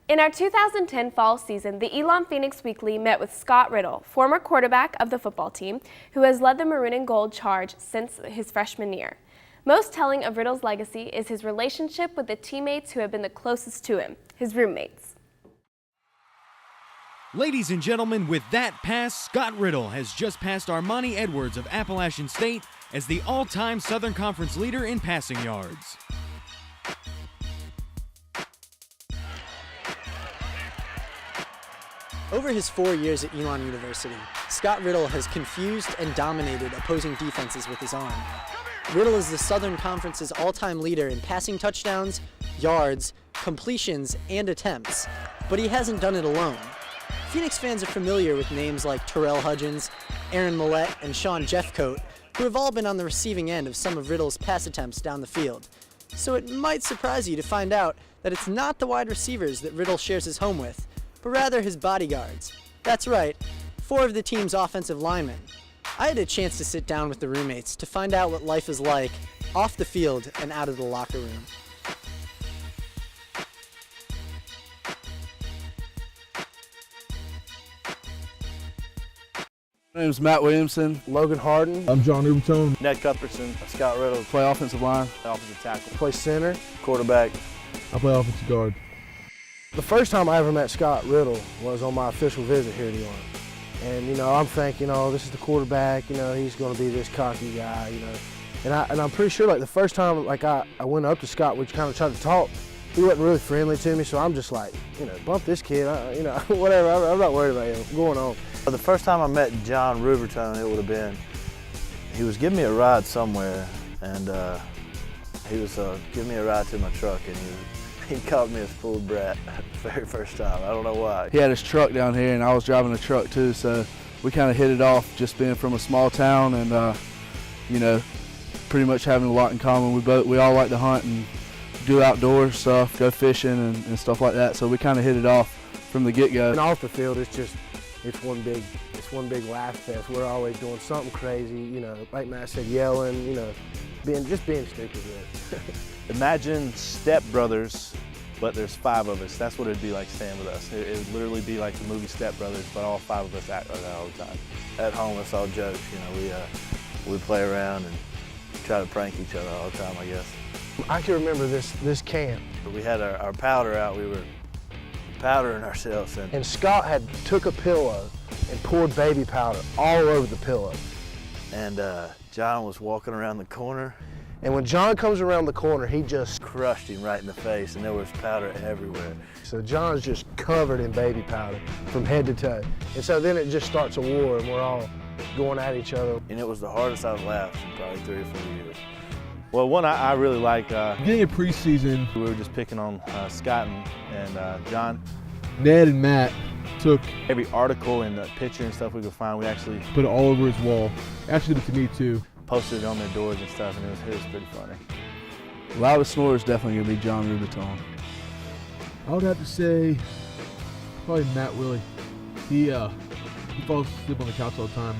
In our 2010 fall season, the Elon Phoenix Weekly met with Scott Riddle, former quarterback of the football team, who has led the Maroon and Gold charge since his freshman year. Most telling of Riddle's legacy is his relationship with the teammates who have been the closest to him, his roommates. Ladies and gentlemen, with that pass, Scott Riddle has just passed Armani Edwards of Appalachian State as the all-time Southern Conference leader in passing yards. Over his 4 years at Elon University, Scott Riddle has confused and dominated opposing defenses with his arm. Riddle is the Southern Conference's all-time leader in passing touchdowns, yards, completions, and attempts, but he hasn't done it alone. Phoenix fans are familiar with names like Terrell Hudgens, Aaron Moger, and Sean Jeffcoat, who have all been on the receiving end of some of Riddle's pass attempts down the field. So it might surprise you to find out that it's not the wide receivers that Riddle shares his home with, but rather his bodyguards. That's right, 4 of the team's offensive linemen. I had a chance to sit down with the roommates to find out what life is like off the field and out of the locker room. My name's Matt Williamson. Logan Hardin. I'm John Rubertone. Ned Cuthbertson. Scott Riddle. Play offensive line. Offensive tackle. Play center. Quarterback. I play offensive guard. The first time I ever met Scott Riddle was on my official visit here to Elon. And, I'm thinking, this is the quarterback, he's going to be this cocky guy, And I'm pretty sure, the first time, I went up to Scott, we kind of tried to talk. He wasn't really friendly to me, so I'm just like, bump this kid, whatever. I'm not worried about him. Going on. The first time I met John Rubertone, it would have been, he was giving me a ride somewhere, and he was giving me a ride to my truck, and he called me a spoiled brat the very first time. I don't know why. He had his truck down here, and I was driving the truck too, so we kind of hit it off, just being from a small town, and pretty much having a lot in common. We all like to hunt and do outdoor stuff, go fishing and stuff like that. So we kind of hit it off from the get-go. And off the field, it's one big laugh fest. We're always doing something crazy, like Matt said, yelling, being stupid with it. Imagine Step Brothers, but there's 5 of us. That's what it'd be like staying with us. It would literally be like the movie Step Brothers, but all 5 of us act like that all the time. At home, it's all jokes. We play around and try to prank each other all the time, I guess. I can remember this camp. We had our powder out. We were powdering ourselves. And Scott had took a pillow and poured baby powder all over the pillow. And John was walking around the corner. And when John comes around the corner, he just crushed him right in the face, and there was powder everywhere. So John's just covered in baby powder from head to toe. And so then it just starts a war, and we're all going at each other. And it was the hardest I've laughed in probably 3 or 4 years. Well, one I really liked. Beginning of preseason, we were just picking on Scott and John. Ned and Matt took every article and the picture and stuff we could find. We actually put it all over his wall. Actually did it to me too. Posted it on their doors and stuff, and it was pretty funny. Loudest snorer is definitely going to be John Rubertone. I would have to say probably Matt Willie. He falls asleep on the couch all the time.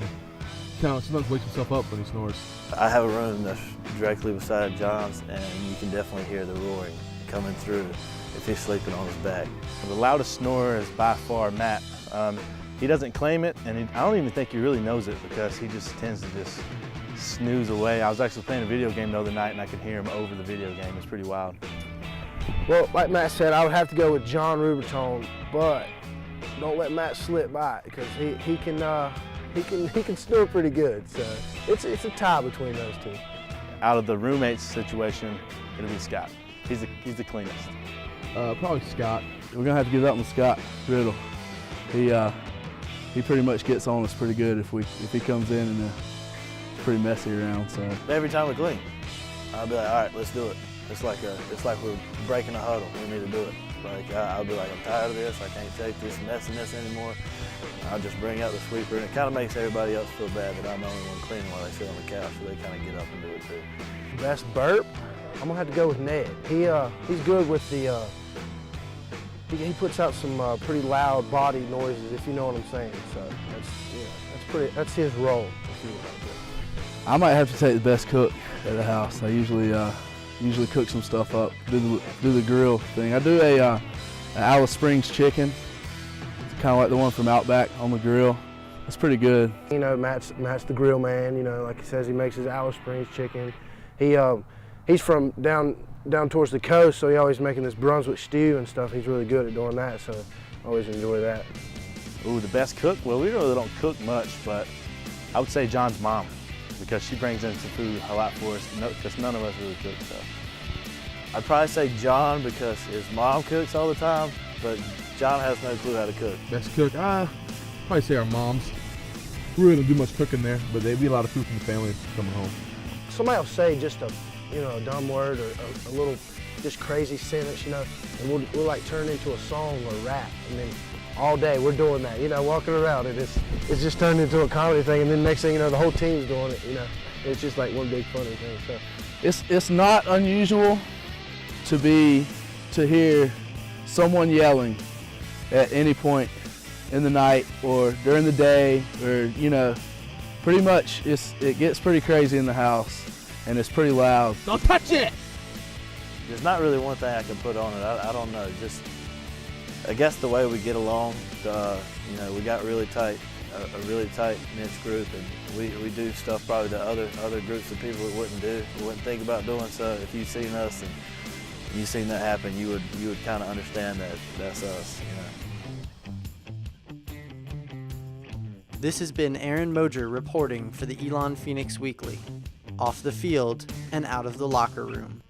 He kind of sometimes wakes himself up when he snores. I have a room that's directly beside John's, and you can definitely hear the roaring coming through if he's sleeping on his back. The loudest snorer is by far Matt. He doesn't claim it, and I don't even think he really knows it because he just tends to just snooze away. I was actually playing a video game the other night, and I could hear him over the video game. It's pretty wild. Well, like Matt said, I would have to go with John Rubertone, but don't let Matt slip by because he can snore pretty good. So it's a tie between those 2. Out of the roommates situation, it'll be Scott. He's the cleanest. Probably Scott. We're gonna have to give that one to Scott Riddle. He pretty much gets on us pretty good if he comes in and pretty messy around. So every time we clean, I'll be like, all right, let's do it. It's like we're breaking a huddle. We need to do it. I'll be like, I'm tired of this. I can't take this messiness anymore. I'll just bring out the sweeper, and it kind of makes everybody else feel bad that I'm the only one cleaning while they sit on the couch, so they kind of get up and do it too. Best burp? I'm gonna have to go with Ned. He's good with the. He puts out some pretty loud body noises, if you know what I'm saying. So that's his role. If you will. I might have to take the best cook at the house. I usually cook some stuff up, do the grill thing. I do Alice Springs chicken. It's kind of like the one from Outback on the grill. It's pretty good. You know, Matt's the grill man. You know, like he says, he makes his Alice Springs chicken. He's from down towards the coast, so he's always making this Brunswick stew and stuff. He's really good at doing that, so I always enjoy that. Ooh, the best cook? Well, we really don't cook much, but I would say John's mom, because she brings in some food a lot for us, because none of us really cook, so. I'd probably say John because his mom cooks all the time, but John has no clue how to cook. Best cook? Probably say our moms. We really don't do much cooking there, but they eat a lot of food from the family coming home. Somebody will say just a dumb word or a little just crazy sentence, you know, and we'll like turn into a song or rap, and then all day we're doing that, you know, walking around, and it's just turned into a comedy thing, and then next thing you know, the whole team's doing it, you know. It's just like one big funny thing. So it's not unusual to hear someone yelling at any point in the night or during the day, or you know, pretty much it gets pretty crazy in the house, and it's pretty loud. Don't touch it! There's not really one thing I can put on it. I don't know. Just, I guess the way we get along, you know, we got really tight, a really tight knit group, and we do stuff probably that other groups of people wouldn't do, wouldn't think about doing. So if you've seen us and you've seen that happen, you would kind of understand that that's us, you know. This has been Aaron Moger reporting for the Elon Phoenix Weekly, off the field and out of the locker room.